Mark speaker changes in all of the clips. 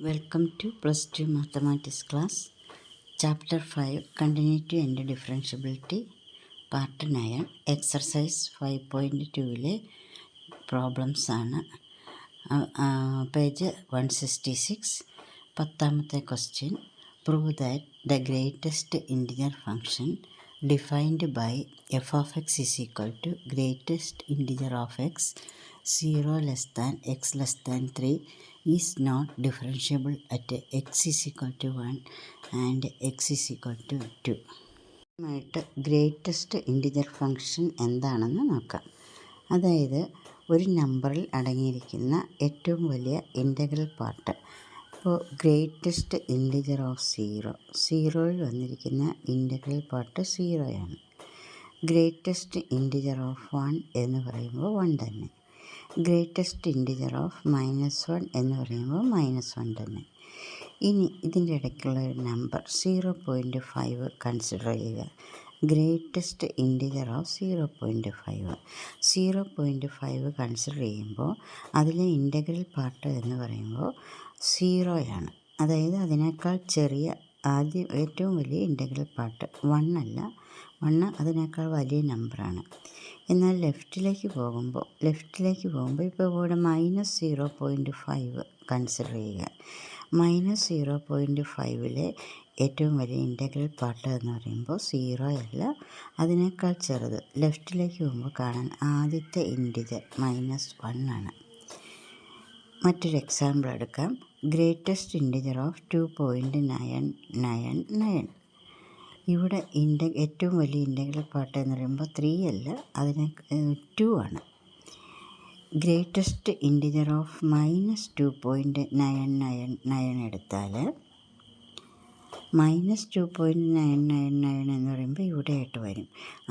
Speaker 1: Welcome to plus 2 mathematics class, chapter 5, continuity and differentiability, part 9, exercise 5.2 problems ആണ്. Page 166. 10th question. Prove that the greatest integer function defined by f of x is equal to greatest integer of x 0 less than x less than 3 is not differentiable at x is equal to 1 and x is equal to 2. Greatest integer function എന്താണെന്ന് നോക്കാം. അതായത് ഒരു നമ്പറിൽ അടങ്ങിയിരിക്കുന്ന ഏറ്റവും വലിയ integral part. ഇപ്പോൾ greatest integer of സീറോയിൽ വന്നിരിക്കുന്ന ഇൻ്റഗ്രൽ പാർട്ട് സീറോയാണ്. ഗ്രേറ്റസ്റ്റ് ഇൻറ്റിജർ ഓഫ് 1 എന്ന് പറയുമ്പോൾ 1 തന്നെ. ഗ്രേറ്റസ്റ്റ് ഇൻറ്റിജർ ഓഫ് -1 എന്ന് പറയുമ്പോൾ -1 തന്നെ. ഇനി ഇതിൻ്റെ ഇടയ്ക്കുള്ള ഒരു നമ്പർ 0.5 കൺസിഡർ ചെയ്യുക. ഗ്രേറ്റസ്റ്റ് ഇൻറ്റിജർ ഓഫ് 0.5 കൺസിഡർ ചെയ്യുമ്പോൾ അതിലെ ഇൻ്റഗ്രൽ പാർട്ട് എന്ന് പറയുമ്പോൾ സീറോയാണ്. അതായത് അതിനേക്കാൾ ചെറിയ ഏറ്റവും വലിയ ഇൻ്റഗ്രൽ പാർട്ട് 1 അല്ല, 1 അതിനേക്കാൾ വലിയ നമ്പറാണ്. എന്നാൽ ലെഫ്റ്റിലേക്ക് പോകുമ്പോൾ ഇപ്പോൾ ഇവിടെ -0.5 കൺസിഡർ ചെയ്യുക. -0.5 ഏറ്റവും വലിയ ഇൻ്റഗ്രൽ പാർട്ട് എന്ന് പറയുമ്പോൾ 0 അല്ല, അതിനേക്കാൾ ചെറുത്. ലെഫ്റ്റിലേക്ക് പോകുമ്പോൾ കാണാൻ ആദ്യത്തെ ഇൻറ്റിജർ -1 ആണ്. മറ്റൊരു എക്സാമ്പിൾ എടുക്കാം. Greatest integer of 2.999. ഇവിടെ ഏറ്റവും വലിയ ഇൻ്റഗ്രൽ പാർട്ട് എന്ന് പറയുമ്പോൾ 3 അല്ല, അതിന് 2 ആണ്. ഗ്രേറ്റസ്റ്റ് ഇൻറ്റിജർ ഓഫ് -2.999 എടുത്താൽ -2.999 എന്ന് പറയുമ്പോൾ ഇവിടെയായിട്ട് വരും.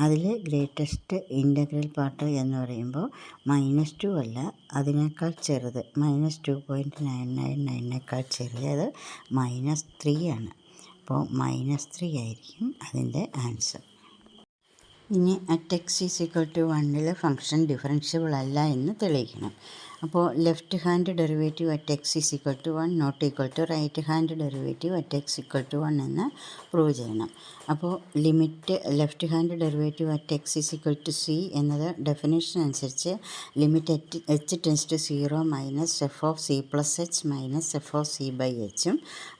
Speaker 1: അതിൽ ഗ്രേറ്റസ്റ്റ് ഇൻ്റഗ്രൽ പാർട്ട് എന്ന് പറയുമ്പോൾ -2 അല്ല, അതിനേക്കാൾ ചെറുത്. -2.999 ചെറിയത് -3 ആണ്. അപ്പോൾ -3 ആയിരിക്കും അതിൻ്റെ ആൻസർ. ഇനി at x is equal to 1 function differentiable അല്ല എന്ന് തെളിയിക്കണം. അപ്പോൾ left hand derivative at x is equal to 1 not equal to right hand derivative at x equal to 1 എന്ന് പ്രൂവ് ചെയ്യണം. അപ്പോൾ limit left hand derivative at x is equal to c എന്നത് definition അനുസരിച്ച് limit h tends to 0 minus f of c plus h minus f of c by എച്ചും,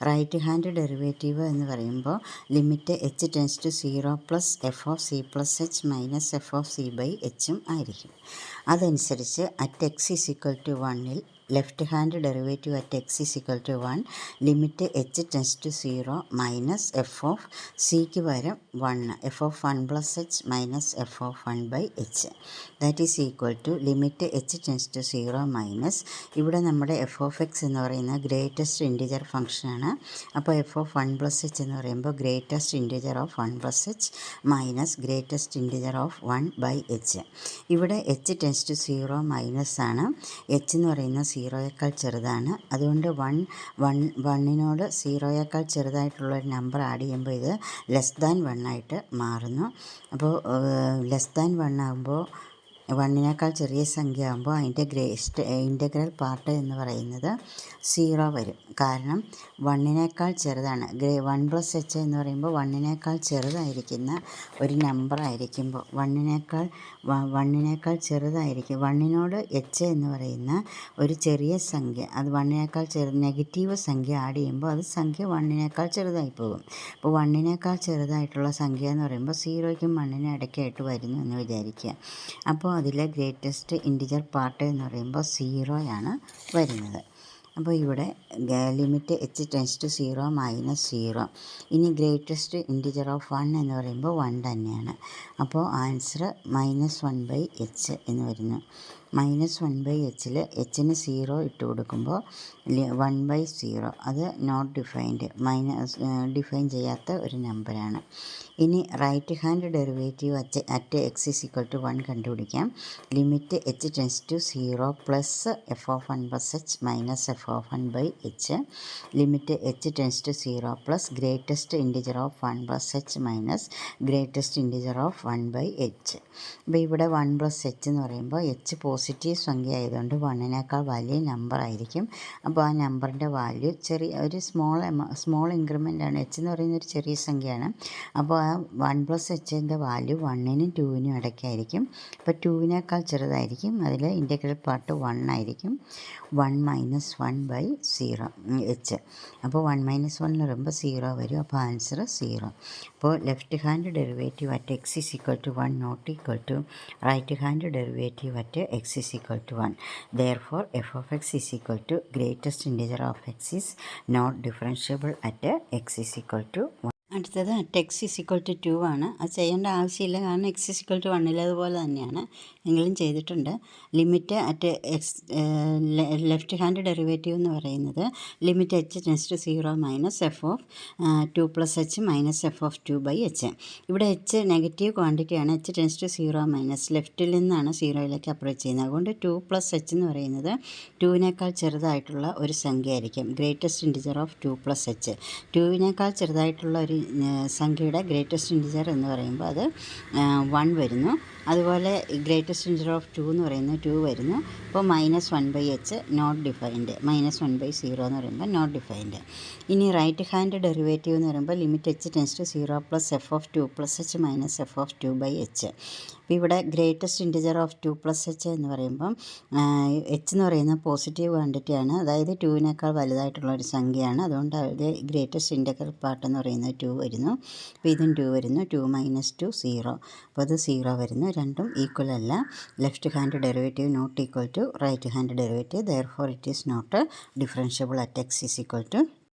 Speaker 1: right hand derivative എന്ന് പറയുമ്പോൾ limit h tends to 0 plus f of c plus h minus f of c by എച്ചും ആയിരിക്കും. അതനുസരിച്ച് at x is equal to 1 left hand derivative at x is equal to 1 limit h tends to 0 minus f of സിക്ക് പകരം 1 f of 1 plus h minus f of 1 by h that is equal to limit h tends to 0 minus ഇവിടെ നമ്മുടെ f of x എന്ന് പറയുന്ന greatest integer ഫംഗ്ഷനാണ്. അപ്പോൾ f of 1 plus h എന്ന് പറയുമ്പോൾ greatest integer of 1 plus h minus greatest integer of 1 by H. ഇവിടെ h tends to 0 minus ആണ്, h എന്ന് പറയുന്ന 0യേക്കാൾ ചെറുതാണ്. അതുകൊണ്ട് 1നോട് 0യേക്കാൾ ചെറുതായിട്ടുള്ളൊരു നമ്പർ ആഡ് ചെയ്യുമ്പോൾ ഇത് ലെസ് ദാൻ 1 ആയിട്ട് മാറുന്നു. അപ്പോൾ ലെസ് ദാൻ 1 ആകുമ്പോൾ 1നേക്കാൾ ചെറിയ സംഖ്യ ആകുമ്പോൾ അതിൻ്റെ ഇൻ്റഗ്രൽ പാർട്ട് എന്ന് പറയുന്നത് 0 വരും. കാരണം 1നേക്കാൾ ചെറുതാണ്. 1 പ്ലസ് h എന്ന് പറയുമ്പോൾ 1നേക്കാൾ ചെറുതായിരിക്കുന്ന ഒരു നമ്പർ ആയിരിക്കുമ്പോൾ 1നേക്കാൾ ചെറുതായിരിക്കും. 1നോട് h എന്ന് പറയുന്ന ഒരു ചെറിയ സംഖ്യ, അത് 1നേക്കാൾ നെഗറ്റീവ് സംഖ്യ ആഡ് ചെയ്യുമ്പോൾ അത് സംഖ്യ 1നേക്കാൾ ചെറുതായി പോകും. അപ്പോൾ 1നേക്കാൾ ചെറുതായിട്ടുള്ള സംഖ്യ എന്ന് പറയുമ്പോൾ 0യ്ക്കും 1നും ഇടയ്ക്കായിട്ട് വരുന്നു എന്ന് വിചാരിക്കുക. അപ്പോൾ അതിലെ ഗ്രേറ്റസ്റ്റ് ഇൻറ്റിജർ പാർട്ട് എന്ന് പറയുമ്പോൾ 0 ആണ് വരുന്നത്. അപ്പോൾ ഇവിടെ limit h tends to 0 minus 0. ഇനി ഗ്രേറ്റസ്റ്റ് ഇൻറ്റിജർ ഓഫ് 1 എന്ന് പറയുമ്പോൾ 1 തന്നെയാണ്. അപ്പോൾ ആൻസർ -1/h എന്ന് വരുന്നു. -1/hൽ hന് 0 ഇട്ട് കൊടുക്കുമ്പോൾ 1/0 അത് നോട്ട് ഡിഫൈൻഡ്, ഡിഫൈൻ ചെയ്യാത്ത ഒരു നമ്പറാണ്. ഇനി right hand derivative at x is equal to 1 കണ്ടുപിടിക്കാം. Limit h tends to 0 plus f of 1 plus h minus f of 1 by H. Limit h tends to 0 plus greatest integer of 1 plus h minus greatest integer of 1 by H. അപ്പോൾ ഇവിടെ 1 plus h എന്ന് പറയുമ്പോൾ h positive സംഖ്യ ആയതുകൊണ്ട് 1നേക്കാൾ വലിയ number ആയിരിക്കും. അപ്പോൾ ആ നമ്പറിൻ്റെ വാല്യൂ ഒരു സ്മോൾ ഇൻക്രിമെൻ്റാണ്. എച്ച് എന്ന് പറയുന്ന ഒരു ചെറിയ സംഖ്യയാണ്. അപ്പോൾ ആ 1 + എച്ചിൻ്റെ വാല്യൂ 1നും 2നും ഇടയ്ക്കായിരിക്കും. അപ്പോൾ 2നേക്കാൾ ചെറുതായിരിക്കും. അതിൽ ഇൻ്റഗ്രൽ പാർട്ട് 1 ആയിരിക്കും. 1 - 1/0 എച്ച്. അപ്പോൾ 1 - 1 എന്ന് പറയുമ്പോൾ 0 വരും. അപ്പോൾ ആൻസർ 0. അപ്പോൾ left hand derivative at x = 1 not equal to right hand derivative at x = 1. Therefore f of x = greatest integer of x is not differentiable at x = 1. അടുത്തത് അറ്റ് x = 2 ആണ്. അത് ചെയ്യേണ്ട ആവശ്യമില്ല, കാരണം x = 1 അതുപോലെ തന്നെയാണ്, എങ്കിലും ചെയ്തിട്ടുണ്ട്. Limit at left hand derivative എന്ന് പറയുന്നത് limit h → 0 minus f of 2 + h minus f of 2/h. ഇവിടെ h നെഗറ്റീവ് ക്വാണ്ടിറ്റിയാണ്. h → 0 മൈനസ് ലെഫ്റ്റിൽ നിന്നാണ് 0യിലേക്ക് അപ്രോച്ച് ചെയ്യുന്നത്. അതുകൊണ്ട് 2 + h എന്ന് പറയുന്നത് 2നേക്കാൾ ചെറുതായിട്ടുള്ള ഒരു സംഖ്യ ആയിരിക്കും. Greatest integer of 2 + h. 2നേക്കാൾ ചെറുതായിട്ടുള്ള ഒരു സംഖ്യയുടെ ഗ്രേറ്റസ്റ്റ് ഇൻറ്റിജർ എന്ന് പറയുമ്പോൾ അത് 1 വരുന്നു. അതുപോലെ ഗ്രേറ്റസ്റ്റ് ഇൻറ്റിജർ ഓഫ് 2 എന്ന് പറയുന്നത് 2 വരുന്നു. അപ്പോൾ -1/h നോട്ട് ഡിഫൈൻഡ്. -1/0 എന്ന് പറയുമ്പോൾ നോട്ട് ഡിഫൈൻഡ്. ഇനി റൈറ്റ് ഹാൻഡ് ഡെറിവേറ്റീവ് എന്ന് പറയുമ്പോൾ limit h → 0 plus f of 2 + h minus f of 2/h. അപ്പോൾ ഇവിടെ ഗ്രേറ്റസ്റ്റ് ഇൻറ്റിജർ ഓഫ് 2 + h എന്ന് പറയുമ്പം h എന്ന് പറയുന്നത് പോസിറ്റീവ് ക്വാണ്ടിറ്റിയാണ്. അതായത് 2നേക്കാൾ വലുതായിട്ടുള്ള ഒരു സംഖ്യയാണ്. അതുകൊണ്ട് അതിൽ ഗ്രേറ്റസ്റ്റ് ഇൻറ്റഗ്രൽ പാർട്ട് എന്ന് പറയുന്നത് 2 വരുന്നു. അപ്പോൾ ഇതും 2 വരുന്നു. 2 - 2 0. അപ്പോൾ അത് 0 വരുന്നു. രണ്ടും ഈക്വൽ അല്ല. Left hand derivative not equal to right hand derivative. Therefore it is not differentiable at x =